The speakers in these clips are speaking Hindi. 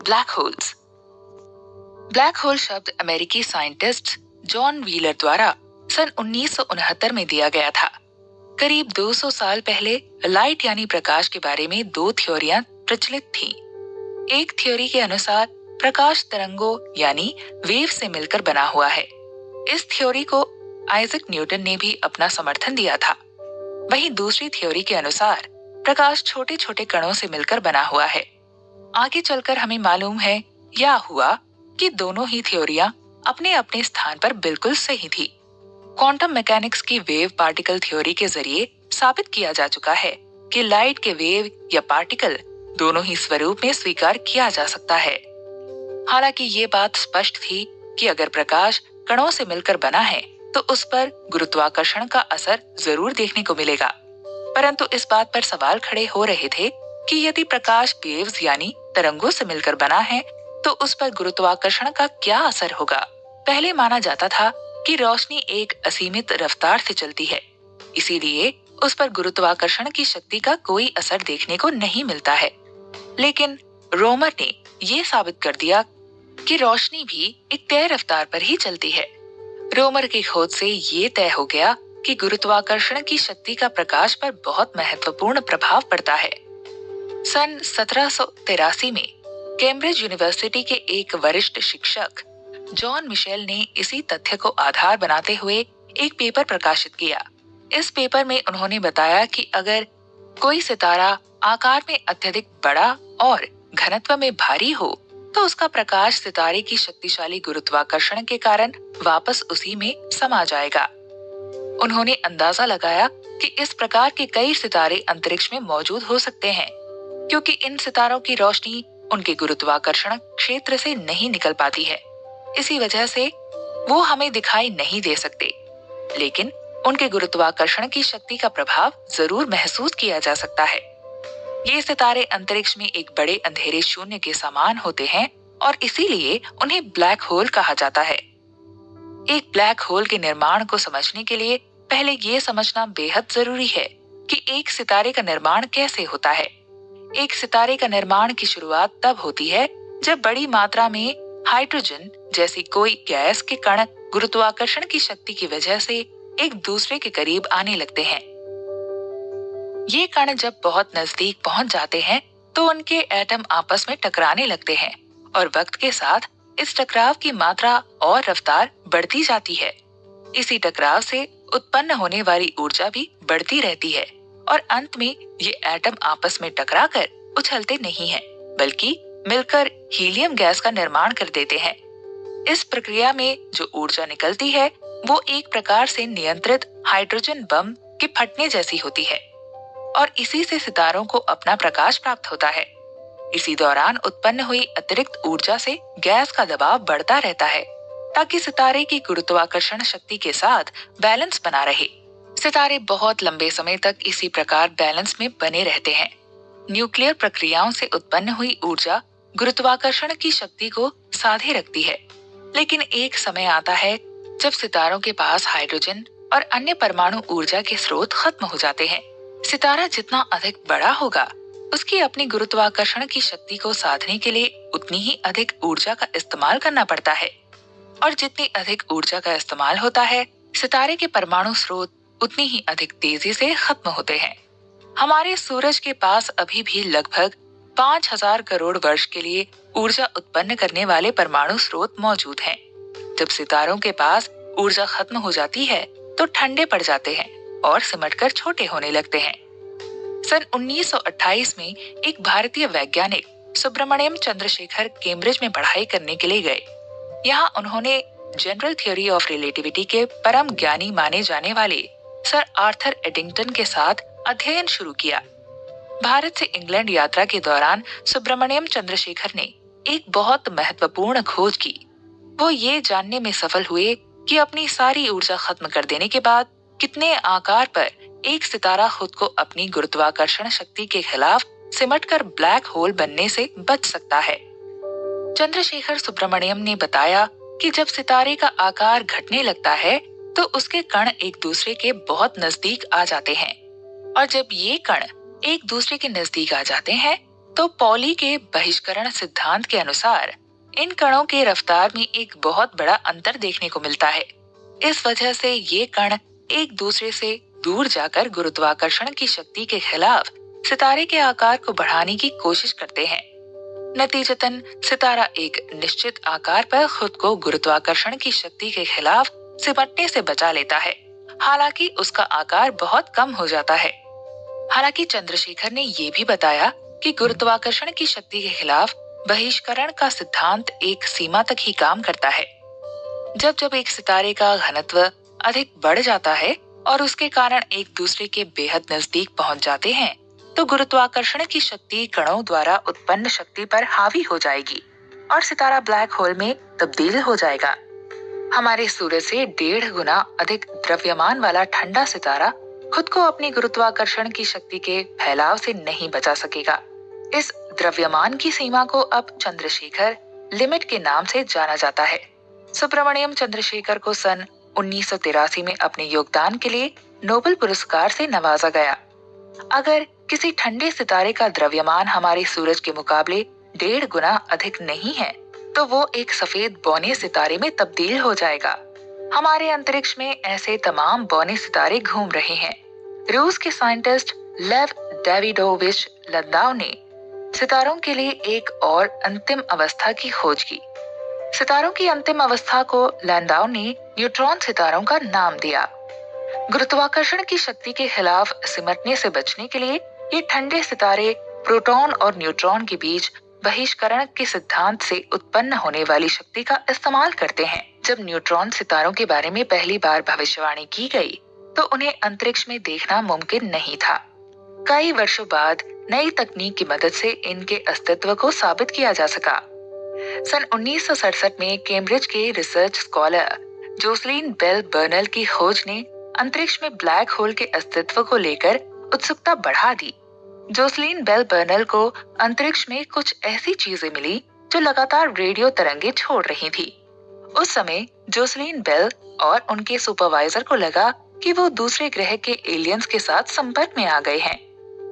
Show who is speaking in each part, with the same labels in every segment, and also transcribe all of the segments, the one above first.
Speaker 1: Black holes. ब्लैक होल शब्द अमेरिकी साइंटिस्ट जॉन व्हीलर द्वारा सन 1969 में दिया गया था। करीब 200 साल पहले लाइट यानी प्रकाश के बारे में दो थ्योरियां प्रचलित थीं। एक थ्योरी के अनुसार प्रकाश तरंगों यानी वेव से मिलकर बना हुआ है। इस थ्योरी को आइजैक न्यूटन ने भी अपना समर्थन दिया था। वहीं दूसरी थ्योरी के अनुसार प्रकाश छोटे छोटे कणों से मिलकर बना हुआ है। आगे चलकर हमें मालूम है या हुआ कि दोनों ही थ्योरियां अपने अपने स्थान पर बिल्कुल सही थी। क्वांटम मैकेनिक्स की वेव पार्टिकल थ्योरी के जरिए साबित किया जा चुका है कि लाइट के वेव या पार्टिकल दोनों ही स्वरूप में स्वीकार किया जा सकता है। हालांकि ये बात स्पष्ट थी कि अगर प्रकाश कणों से मिलकर बना है तो उस पर गुरुत्वाकर्षण का असर जरूर देखने को मिलेगा। परंतु इस बात पर सवाल खड़े हो रहे थे कि यदि प्रकाश वेव्स यानी तरंगों से मिलकर बना है तो उस पर गुरुत्वाकर्षण का क्या असर होगा। पहले माना जाता था कि रोशनी एक असीमित रफ्तार से चलती है, इसीलिए उस पर गुरुत्वाकर्षण की शक्ति का कोई असर देखने को नहीं मिलता है। लेकिन रोमर ने ये साबित कर दिया कि रोशनी भी एक तय रफ्तार पर ही चलती है। रोमर की खोज से ये तय हो गया कि गुरुत्वाकर्षण की शक्ति का प्रकाश पर बहुत महत्वपूर्ण प्रभाव पड़ता है। सन 1783 में कैम्ब्रिज यूनिवर्सिटी के एक वरिष्ठ शिक्षक जॉन मिशेल ने इसी तथ्य को आधार बनाते हुए एक पेपर प्रकाशित किया। इस पेपर में उन्होंने बताया कि अगर कोई सितारा आकार में अत्यधिक बड़ा और घनत्व में भारी हो तो उसका प्रकाश सितारे की शक्तिशाली गुरुत्वाकर्षण के कारण वापस उसी में समा जाएगा। उन्होंने अंदाजा लगाया कि इस प्रकार के कई सितारे अंतरिक्ष में मौजूद हो सकते हैं, क्योंकि इन सितारों की रोशनी उनके गुरुत्वाकर्षण क्षेत्र से नहीं निकल पाती है। इसी वजह से वो हमें दिखाई नहीं दे सकते, लेकिन उनके गुरुत्वाकर्षण की शक्ति का प्रभाव जरूर महसूस किया जा सकता है। ये सितारे अंतरिक्ष में एक बड़े अंधेरे शून्य के समान होते हैं और इसीलिए उन्हें ब्लैक होल कहा जाता है। एक ब्लैक होल के निर्माण को समझने के लिए पहले ये समझना बेहद जरूरी है कि एक सितारे का निर्माण कैसे होता है। एक सितारे का निर्माण की शुरुआत तब होती है जब बड़ी मात्रा में हाइड्रोजन जैसी कोई गैस के कण गुरुत्वाकर्षण की शक्ति की वजह से एक दूसरे के करीब आने लगते हैं। ये कण जब बहुत नजदीक पहुंच जाते हैं तो उनके एटम आपस में टकराने लगते हैं और वक्त के साथ इस टकराव की मात्रा और रफ्तार बढ़ती जाती है। इसी टकराव से उत्पन्न होने वाली ऊर्जा भी बढ़ती रहती है और अंत में ये एटम आपस में टकराकर उछलते नहीं हैं, बल्कि मिलकर हीलियम गैस का निर्माण कर देते हैं। इस प्रक्रिया में जो ऊर्जा निकलती है वो एक प्रकार से नियंत्रित हाइड्रोजन बम के फटने जैसी होती है और इसी से सितारों को अपना प्रकाश प्राप्त होता है। इसी दौरान उत्पन्न हुई अतिरिक्त ऊर्जा से गैस का दबाव बढ़ता रहता है ताकि सितारे की गुरुत्वाकर्षण शक्ति के साथ बैलेंस बना रहे। सितारे बहुत लंबे समय तक इसी प्रकार बैलेंस में बने रहते हैं। न्यूक्लियर प्रक्रियाओं से उत्पन्न हुई ऊर्जा गुरुत्वाकर्षण की शक्ति को साधे रखती है, लेकिन एक समय आता है जब सितारों के पास हाइड्रोजन और अन्य परमाणु ऊर्जा के स्रोत खत्म हो जाते हैं। सितारा जितना अधिक बड़ा होगा, उसकी अपनी गुरुत्वाकर्षण की शक्ति को साधने के लिए उतनी ही अधिक ऊर्जा का इस्तेमाल करना पड़ता है और जितनी अधिक ऊर्जा का इस्तेमाल होता है, सितारे के परमाणु स्रोत उतनी ही अधिक तेजी से खत्म होते हैं। हमारे सूरज के पास अभी भी लगभग 5000 करोड़ वर्ष के लिए ऊर्जा उत्पन्न करने वाले परमाणु स्रोत मौजूद हैं। जब सितारों के पास ऊर्जा खत्म हो जाती है तो ठंडे पड़ जाते हैं और सिमटकर छोटे होने लगते हैं। सन 1928 में एक भारतीय वैज्ञानिक सुब्रमण्यम चंद्रशेखर कैम्ब्रिज में पढ़ाई करने के लिए गए। यहाँ उन्होंने जनरल थ्योरी ऑफ रिलेटिविटी के परम ज्ञानी माने जाने वाले सर आर्थर एडिंगटन के साथ अध्ययन शुरू किया। भारत से इंग्लैंड यात्रा के दौरान सुब्रमण्यम चंद्रशेखर ने एक बहुत महत्वपूर्ण खोज की। वो ये जानने में सफल हुए कि अपनी सारी ऊर्जा खत्म कर देने के बाद कितने आकार पर एक सितारा खुद को अपनी गुरुत्वाकर्षण शक्ति के खिलाफ सिमटकर ब्लैक होल बनने से बच सकता है। चंद्रशेखर सुब्रमण्यम ने बताया कि जब सितारे का आकार घटने लगता है तो उसके कण एक दूसरे के बहुत नजदीक आ जाते हैं और जब ये कण एक दूसरे के नजदीक आ जाते हैं तो पॉली के बहिष्करण सिद्धांत के अनुसार इन कणों के रफ्तार में एक बहुत बड़ा अंतर देखने को मिलता है। इस वजह से ये कण एक दूसरे से दूर जाकर गुरुत्वाकर्षण की शक्ति के खिलाफ सितारे के आकार को बढ़ाने की कोशिश करते हैं। नतीजतन सितारा एक निश्चित आकार पर खुद को गुरुत्वाकर्षण की शक्ति के खिलाफ सिमटने से बचा लेता है, हालांकि उसका आकार बहुत कम हो जाता है। हालांकि चंद्रशेखर ने ये भी बताया कि गुरुत्वाकर्षण की शक्ति के खिलाफ बहिष्करण का सिद्धांत एक सीमा तक ही काम करता है। जब जब एक सितारे का घनत्व अधिक बढ़ जाता है और उसके कारण एक दूसरे के बेहद नजदीक पहुंच जाते हैं, तो गुरुत्वाकर्षण की शक्ति कणों द्वारा उत्पन्न शक्ति पर हावी हो जाएगी और सितारा ब्लैक होल में तब्दील हो जाएगा। हमारे सूरज से 1.5 गुना अधिक द्रव्यमान वाला ठंडा सितारा खुद को अपनी गुरुत्वाकर्षण की शक्ति के फैलाव से नहीं बचा सकेगा। इस द्रव्यमान की सीमा को अब चंद्रशेखर लिमिट के नाम से जाना जाता है। सुब्रमण्यम चंद्रशेखर को सन 1983 में अपने योगदान के लिए नोबेल पुरस्कार से नवाजा गया। अगर किसी ठंडे सितारे का द्रव्यमान हमारे सूरज के मुकाबले 1.5 गुना अधिक नहीं है, तो वो एक सफेद बौने सितारे में तब्दील हो जाएगा। हमारे अंतरिक्ष में ऐसे तमाम बौने सितारे घूम रहे हैं। रूस के साइंटिस्ट लेव डेविडोविच लंदाव ने सितारों के लिए एक और अंतिम अवस्था की खोज की। सितारों की अंतिम अवस्था को लैंडाउ ने न्यूट्रॉन सितारों का नाम दिया। गुरुत्वाकर्षण की शक्ति के खिलाफ सिमटने से बचने के लिए ये ठंडे सितारे प्रोटॉन और न्यूट्रॉन के बीच बहिष्करण के सिद्धांत से उत्पन्न होने वाली शक्ति का इस्तेमाल करते हैं। जब न्यूट्रॉन सितारों के बारे में पहली बार भविष्यवाणी की गई, तो उन्हें अंतरिक्ष में देखना मुमकिन नहीं था। कई वर्षों बाद नई तकनीक की मदद से इनके अस्तित्व को साबित किया जा सका। सन 1967 में कैम्ब्रिज के research scholar Jocelyn Bell Burnell की खोज ने अंतरिक्ष में ब्लैक होल के अस्तित्व को लेकर उत्सुकता बढ़ा दी। जोसलीन बेल बर्नल को अंतरिक्ष में कुछ ऐसी चीजें मिली जो लगातार रेडियो तरंगे छोड़ रही थी। उस समय जोसलीन बेल और उनके सुपरवाइजर को लगा कि वो दूसरे ग्रह के एलियंस के साथ संपर्क में आ गए हैं,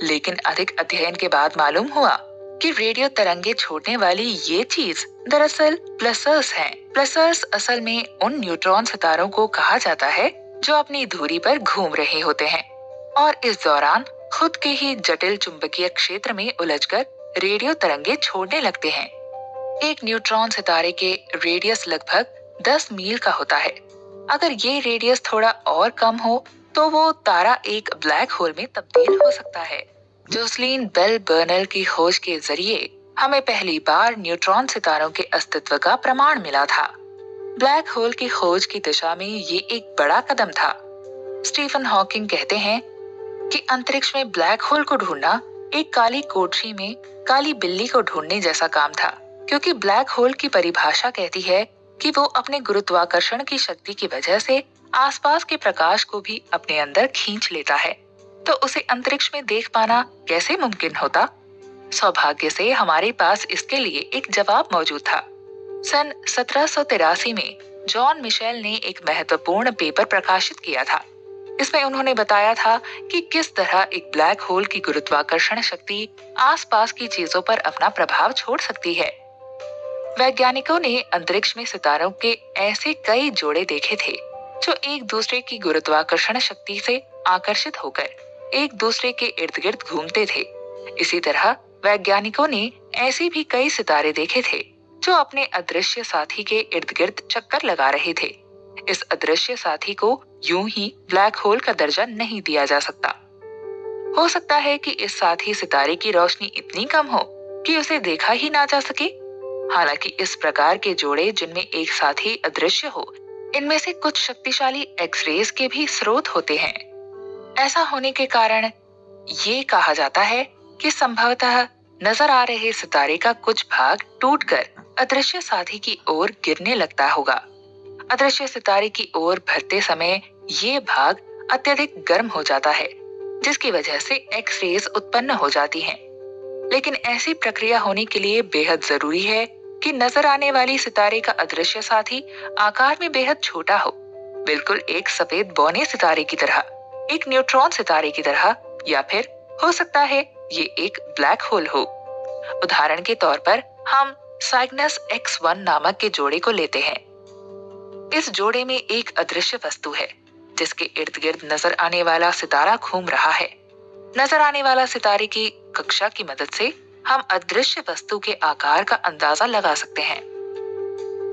Speaker 1: लेकिन अधिक अध्ययन के बाद मालूम हुआ कि रेडियो तरंगे छोड़ने वाली ये चीज दरअसल प्लसर्स हैं। प्लसर्स असल में उन न्यूट्रॉन सितारों को कहा जाता है जो अपनी धुरी पर घूम रहे होते हैं और इस दौरान खुद के ही जटिल चुंबकीय क्षेत्र में उलझकर रेडियो तरंगे छोड़ने लगते हैं। एक न्यूट्रॉन सितारे के रेडियस लगभग 10 मील का होता है। अगर ये रेडियस थोड़ा और कम हो तो वो तारा एक ब्लैक होल में तब्दील हो सकता है। जोसलीन बेल बर्नल की खोज के जरिए हमें पहली बार न्यूट्रॉन सितारों के अस्तित्व का प्रमाण मिला था। ब्लैक होल की खोज की दिशा में ये एक बड़ा कदम था। स्टीफन हॉकिंग कहते हैं कि अंतरिक्ष में ब्लैक होल को ढूंढना एक काली कोठरी में काली बिल्ली को ढूंढने जैसा काम था, क्योंकि ब्लैक होल की परिभाषा कहती है कि वो अपने गुरुत्वाकर्षण की शक्ति की वजह से आसपास के प्रकाश को भी अपने अंदर खींच लेता है, तो उसे अंतरिक्ष में देख पाना कैसे मुमकिन होता? सौभाग्य से हमारे पास इसके लिए एक जवाब मौजूद था। सन 1783 में जॉन मिशेल ने एक महत्वपूर्ण पेपर प्रकाशित किया था। इसमें उन्होंने बताया था कि किस तरह एक ब्लैक होल की गुरुत्वाकर्षण शक्ति आसपास की चीजों पर अपना प्रभाव छोड़ सकती है। वैज्ञानिकों ने अंतरिक्ष में सितारों के ऐसे कई जोड़े देखे थे जो एक दूसरे की गुरुत्वाकर्षण शक्ति से आकर्षित होकर एक दूसरे के इर्द गिर्द घूमते थे। इसी तरह वैज्ञानिकों ने ऐसे भी कई सितारे देखे थे जो अपने अदृश्य साथी के इर्द गिर्द चक्कर लगा रहे थे। इस अदृश्य साथी को यूं ही ब्लैक होल का दर्जा नहीं दिया जा सकता। हो सकता है कि इस साथी सितारे की रोशनी इतनी कम हो कि उसे देखा ही ना जा सके। हालांकि इस प्रकार के जोड़े जिनमें एक साथी अदृश्य हो, इनमें से कुछ शक्तिशाली एक्सरेज के भी स्रोत होते हैं। ऐसा होने के कारण ये कहा जाता है कि संभवतः नजर आ रहे सितारे का कुछ भाग टूटकर अदृश्य साथी की ओर गिरने लगता होगा। अदृश्य सितारे की ओर भरते समय ये भाग अत्यधिक गर्म हो जाता है, जिसकी वजह से एक्सरेज उत्पन्न हो जाती हैं। लेकिन ऐसी प्रक्रिया होने के लिए बेहद जरूरी है कि नजर आने वाली सितारे का अदृश्य साथी आकार में बेहद छोटा हो, बिल्कुल एक सफेद बौने सितारे की तरह, एक न्यूट्रॉन सितारे की तरह, या फिर हो सकता है ये एक ब्लैक होल हो। उदाहरण के तौर पर हम साइग्नस X1 नामक के जोड़े को लेते हैं। इस जोड़े में एक अदृश्य वस्तु है जिसके इर्द गिर्द नजर आने वाला सितारा घूम रहा है। नजर आने वाला सितारे की कक्षा की मदद से हम अदृश्य वस्तु के आकार का अंदाजा लगा सकते हैं।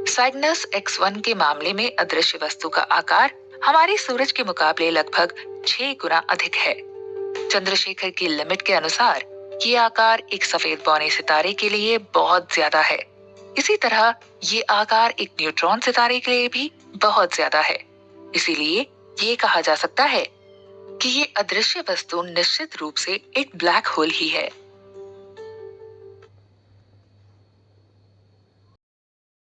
Speaker 1: साइग्नस X1 के मामले में अदृश्य वस्तु का आकार हमारे सूरज के मुकाबले लगभग 6 गुना अधिक है। चंद्रशेखर की लिमिट के अनुसार ये आकार एक सफेद बौने सितारे के लिए बहुत ज्यादा है। इसी तरह ये आकार एक न्यूट्रॉन सितारे के लिए भी बहुत ज्यादा है। इसीलिए ये कहा जा सकता है कि ये अदृश्य वस्तु निश्चित रूप से एक ब्लैक होल ही है।